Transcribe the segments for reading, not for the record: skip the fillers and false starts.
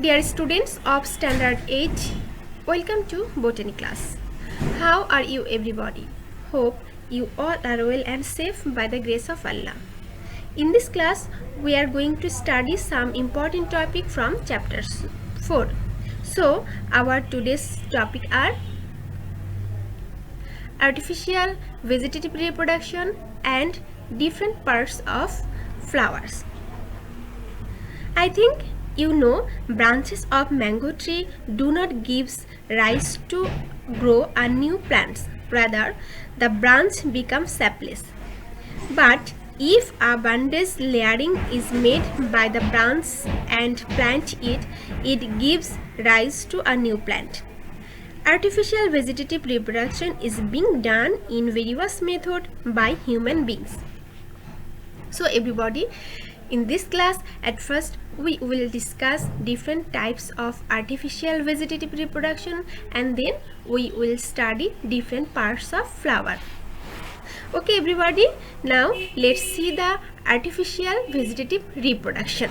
Dear students of Standard 8, welcome to Botany class. How are you everybody? Hope you all are well and safe by the grace of Allah. In this class, we are going to study some important topic from chapter 4. So, our today's topic are artificial vegetative reproduction and different parts of flowers. I think you know branches of mango tree do not give rise to grow a new plants. Rather, the branch becomes sapless. But if a bandage layering is made by the branch and plant it gives rise to a new plant. Artificial vegetative reproduction is being done in various methods by human beings. So everybody, in this class, at first we will discuss different types of artificial vegetative reproduction and then we will study different parts of flower. Okay everybody, now let's see the artificial vegetative reproduction.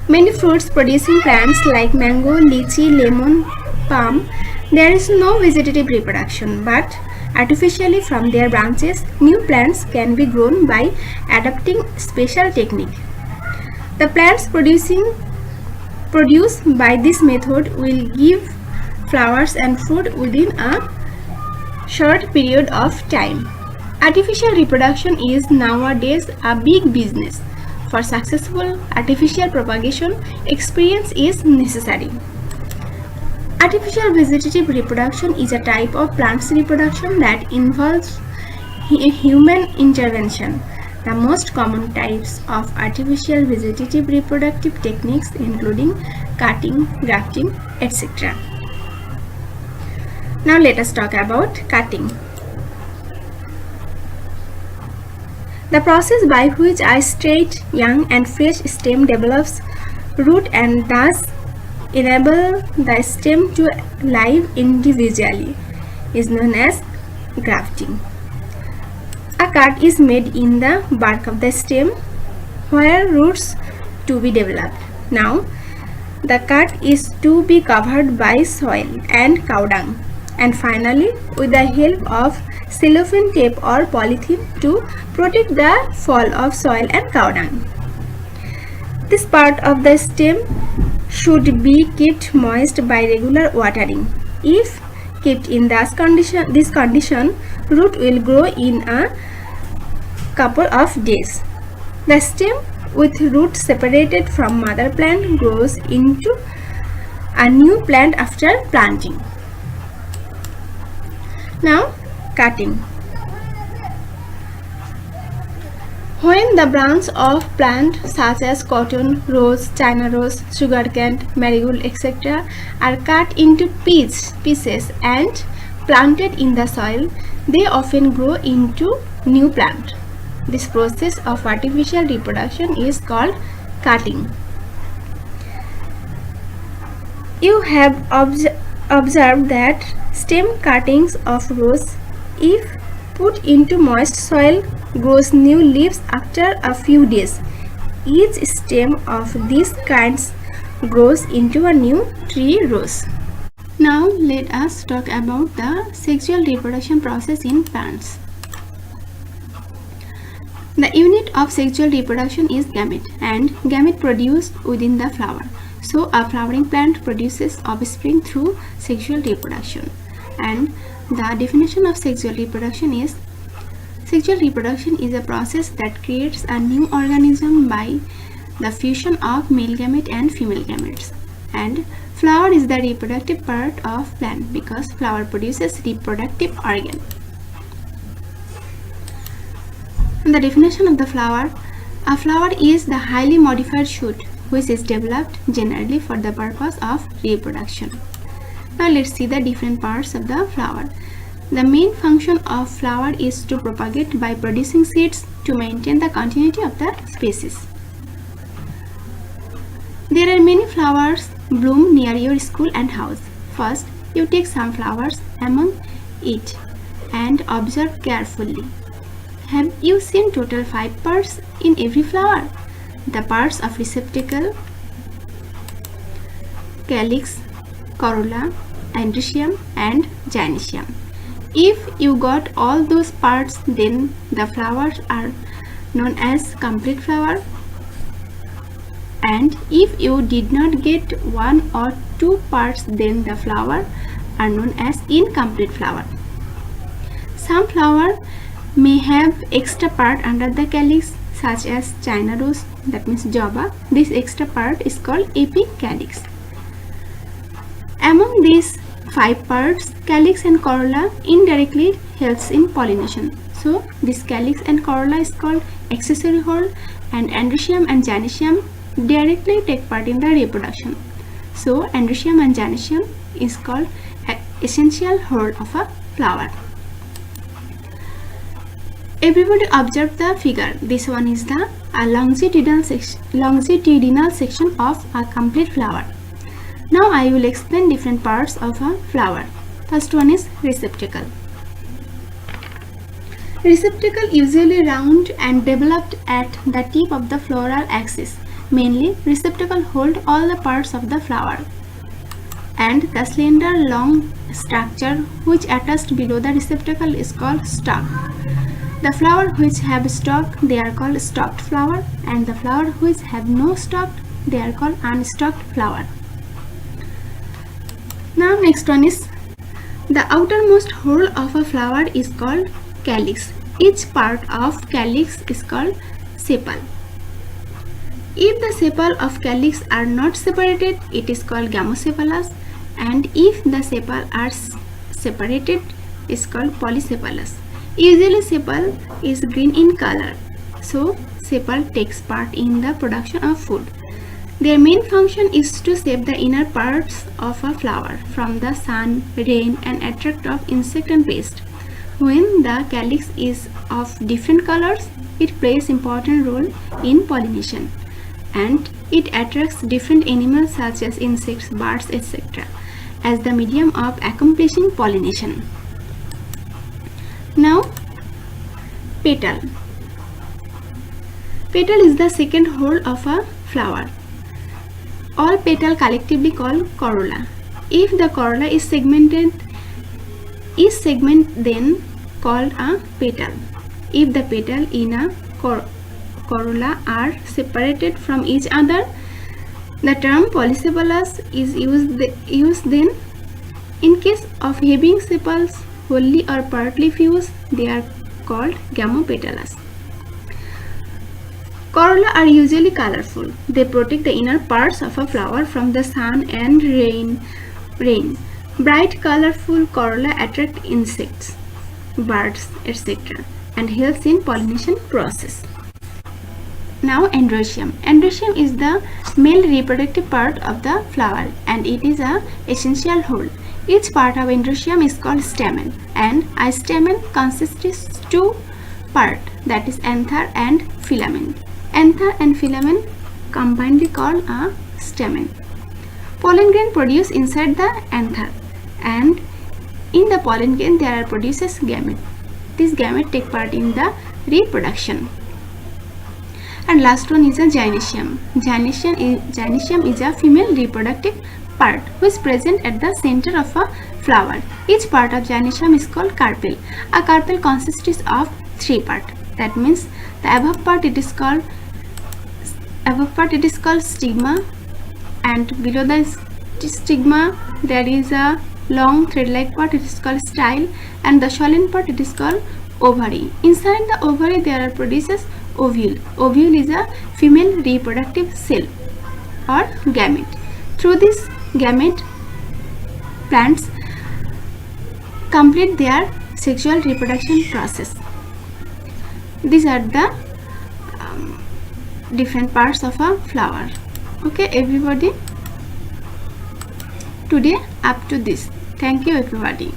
Many fruits producing plants like mango, lychee, lemon, palm, there is no vegetative reproduction, but artificially from their branches, new plants can be grown by adopting special technique. The plants produced by this method will give flowers and fruit within a short period of time. Artificial reproduction is nowadays a big business. For successful artificial propagation, experience is necessary. Artificial vegetative reproduction is a type of plants reproduction that involves human intervention. The most common types of artificial vegetative reproductive techniques including cutting, grafting, etc. Now let us talk about cutting. The process by which a straight, young and fresh stem develops root and thus enable the stem to live individually is known as grafting. A cut is made in the bark of the stem where roots to be developed. Now, the cut is to be covered by soil and cow dung, and finally with the help of cellophane tape or polythene to protect the fall of soil and cow dung. This part of the stem should be kept moist by regular watering. If kept in this condition, root will grow in a couple of days. The stem with root separated from mother plant grows into a new plant after planting. Now, cutting. When the branches of plants such as cotton, rose, china rose, sugarcane, marigold, etc. are cut into pieces and planted in the soil, they often grow into new plant. This process of artificial reproduction is called cutting. You have observed that stem cuttings of rose, if put into moist soil, grows new leaves after a few days. Each stem of these kinds grows into a new tree rose. Now let us talk about the sexual reproduction process in plants. The unit of sexual reproduction is gamete, and gamete produced within the flower. So a flowering plant produces offspring through sexual reproduction. And the definition of sexual reproduction is: sexual reproduction is a process that creates a new organism by the fusion of male gamete and female gametes. And flower is the reproductive part of plant because flower produces reproductive organ. The definition of the flower: a flower is the highly modified shoot which is developed generally for the purpose of reproduction. Now let's see the different parts of the flower. The main function of flower is to propagate by producing seeds to maintain the continuity of the species. There are many flowers bloom near your school and house. First, you take some flowers among it and observe carefully. Have you seen total 5 parts in every flower? The parts of receptacle, calyx, corolla, androecium and gynoecium. If you got all those parts, then the flowers are known as complete flower. And if you did not get one or two parts, then the flower are known as incomplete flower. Some flower may have extra part under the calyx, such as China rose, that means jaba. This extra part is called epicalyx. Among these 5 parts, calyx and corolla indirectly helps in pollination. So this calyx and corolla is called accessory whorl, and androecium and gynoecium directly take part in the reproduction. So androecium and gynoecium is called essential whorl of a flower. Everybody observe the figure. This one is the longitudinal section of a complete flower. Now I will explain different parts of a flower. First one is receptacle. Receptacle usually round and developed at the tip of the floral axis. Mainly, receptacle hold all the parts of the flower, and the slender long structure which attached below the receptacle is called stalk. The flower which have stalk, they are called stalked flower, and the flower which have no stalk, they are called unstalked flower. Now next one is the outermost whorl of a flower is called calyx. Each part of calyx is called sepal. If the sepal of calyx are not separated, it is called gamosepalous, and if the sepal are separated, it is called polysepalous. Usually sepal is green in color, so sepal takes part in the production of food. Their main function is to save the inner parts of a flower from the sun, rain and attract of insect and pest. When the calyx is of different colors, it plays important role in pollination, and it attracts different animals such as insects, birds, etc. as the medium of accomplishing pollination. Now, petal. Petal is the second whorl of a flower. All petal collectively called corolla. If the corolla is segment then called a petal. If the petal in a corolla are separated from each other, the term polysepalous is used then. In case of having sepals wholly or partly fused, they are called gamopetalous. Corolla are usually colorful. They protect the inner parts of a flower from the sun and rain. Bright colorful corolla attract insects, birds, etc. and helps in pollination process. Now androecium. Androecium is the male reproductive part of the flower, and it is a essential whorl. Each part of androecium is called stamen, and a stamen consists of 2 parts, that is anther and filament. Anther and filament combinedly called a stamen. Pollen grain produced inside the anther, and in the pollen grain there are produces gamete. These gamete take part in the reproduction. And last one is a gynoecium. Gynoecium is a female reproductive part which is present at the center of a flower. Each part of gynoecium is called carpel. A carpel consists of 3 parts. That means the above part it is called stigma, and below the stigma there is a long thread-like part, it is called style, and the swollen part it is called ovary. Inside the ovary there are produces ovule. Ovule is a female reproductive cell or gamete. Through this gamete, plants complete their sexual reproduction process. These are the different parts of a flower. Okay everybody, today up to this. Thank you everybody.